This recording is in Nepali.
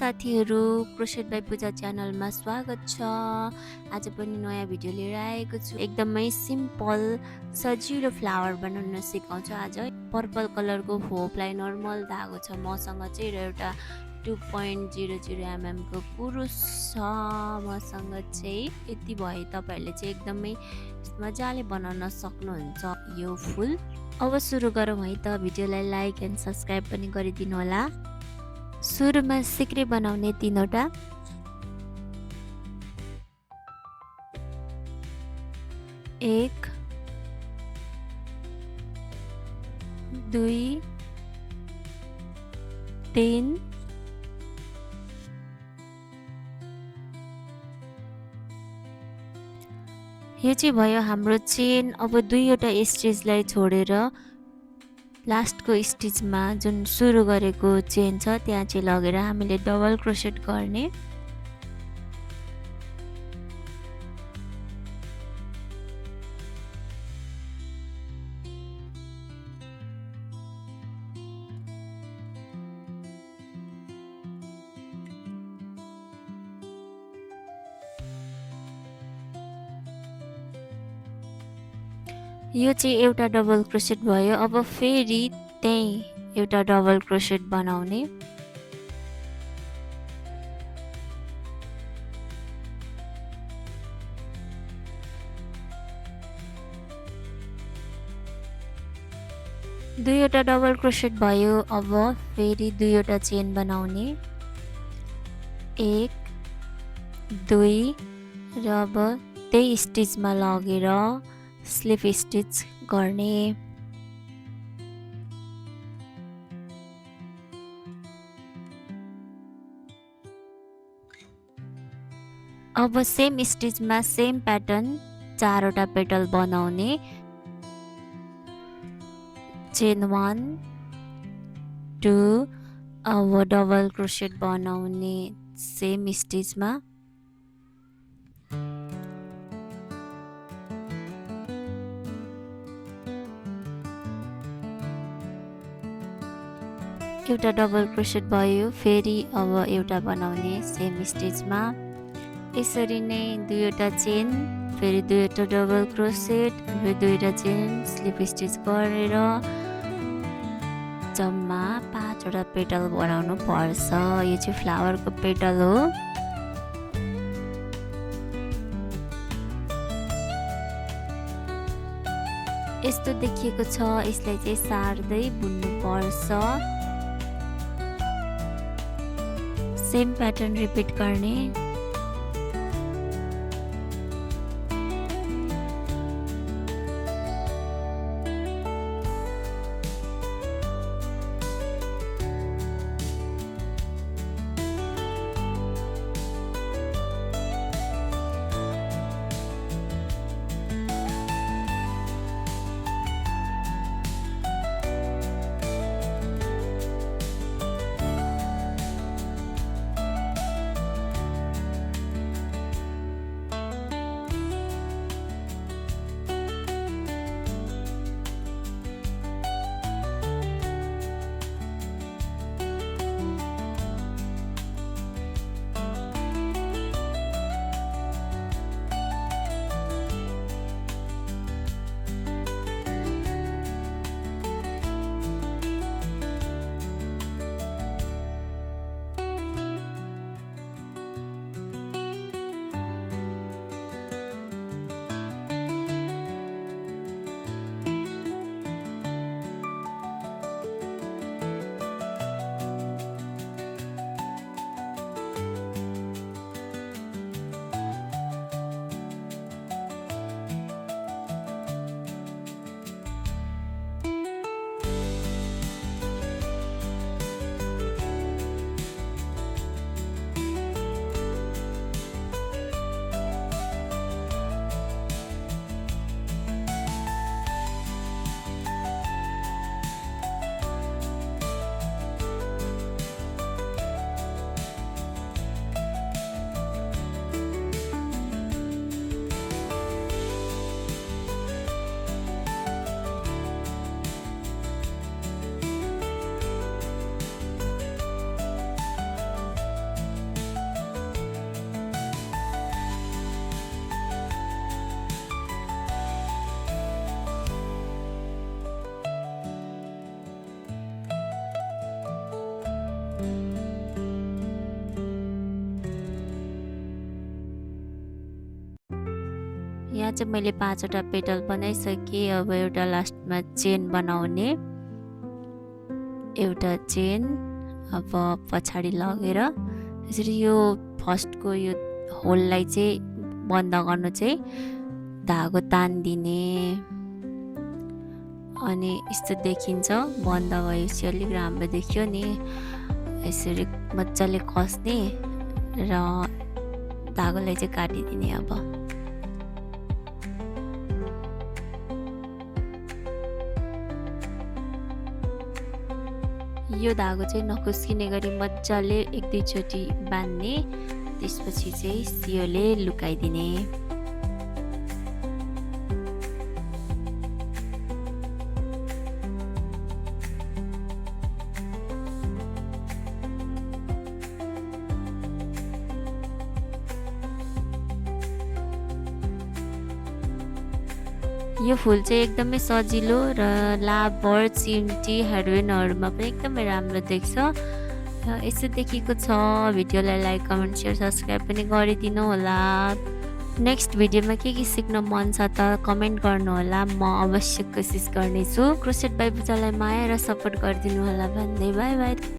साथीहरू, क्रोसेट बाइ पूजा च्यानलमा स्वागत छ। आज पनि नयाँ भिडियो लिएर आएको छु। एकदमै सिम्पल सजिलो फ्लावर बनाउन सिकाउँछु। आज पर्पल कलरको होपलाई नर्मल धागो छ मसँग चाहिँ, र एउटा 2.00 mm को कुरुस छ मसँग चाहिँ। यति भए तपाईहरुले चाहिँ एकदमै मजाले बनाउन सक्नुहुन्छ यो फुल। अब सुरु गरौँ है त। भिडियोलाई लाइक एन्ड सब्स्क्राइब पनि गरिदिनु होला। सुरुमा सिक्री बनाउने 3 वटा, एक, 2, 3, यो चाहिँ भयो हाम्रो चेन। अब 2 वटा स्टिचलाई छोडेर लास्टको स्टिचमा जुन सुरु गरेको चेन छ त्यहाँ चाहिँ लगेर हामीले डबल क्रोसेट गर्ने। यो चाहिँ एउटा डबल क्रोसेट भयो। अब फेरि त्यही एउटा डबल क्रोसेट बनाउने। दुईवटा डबल क्रोसेट भयो। अब फेरि 2 वटा चेन बनाउने, 1, 2, र अब त्यही स्टिचमा लगेर स्लिप स्टिच गर्ने। अब सेम स्टिचमा सेम प्याटर्न 4 वटा पेटल बनाउने। चेन 1, 2, अब डबल क्रोसेट बनाउने सेम स्टिचमा। एउटा डबल क्रोसेट भयो। फेरि अब एउटा बनाउने सेम स्टिचमा। यसरी नै 2 वटा चेन, फेरि 2 वटा डबल क्रोसेट, फेरि 2 वटा चेन, स्लिप स्टिच गरेर जम्मा 5 वटा पेटल बनाउनु पर्छ। यो चाहिँ फ्लावरको पेटल हो। यस्तो देखिएको छ। यसलाई चाहिँ सार्दै बुन्नु पर्छ। सेम प्याटर्न रिपिट गर्ने। यहाँ चाहिँ मैले 5 वटा पेटल बनाइसकेँ। अब एउटा लास्टमा चेन बनाउने, एउटा चेन अब पछाडि लगेर यसरी यो फर्स्टको यो होललाई चाहिँ बन्द गर्नु चाहिँ धागो तान्दिने। अनि यस्तो देखिन्छ, बन्द भएपछि अलिक राम्रो देखियो नि। यसरी मजाले कस्ने र धागोलाई चाहिँ काटिदिने। अब यो धागो चाहिँ नखुस्किने गरी मजाले 1-2 चोटि बान्ने, त्यसपछि चाहिँ सियोले लुकाइदिने। यो फुल चाहिँ एकदमै सजिलो र लाभर, चिम्टी, हेडवेनहरूमा पनि एकदमै राम्रो देख्छ। यसो देखिएको छ। भिडियोलाई लाइक, कमेन्ट, सेयर, सब्सक्राइब पनि गरिदिनु होला। नेक्स्ट भिडियोमा के सिक्न मन छ त कमेन्ट गर्नु होला, म अवश्य कोसिस गर्नेछु। क्रोसेट बाइ पूजालाई माया र सपोर्ट गरिदिनु होला भन्दै बाई बाई।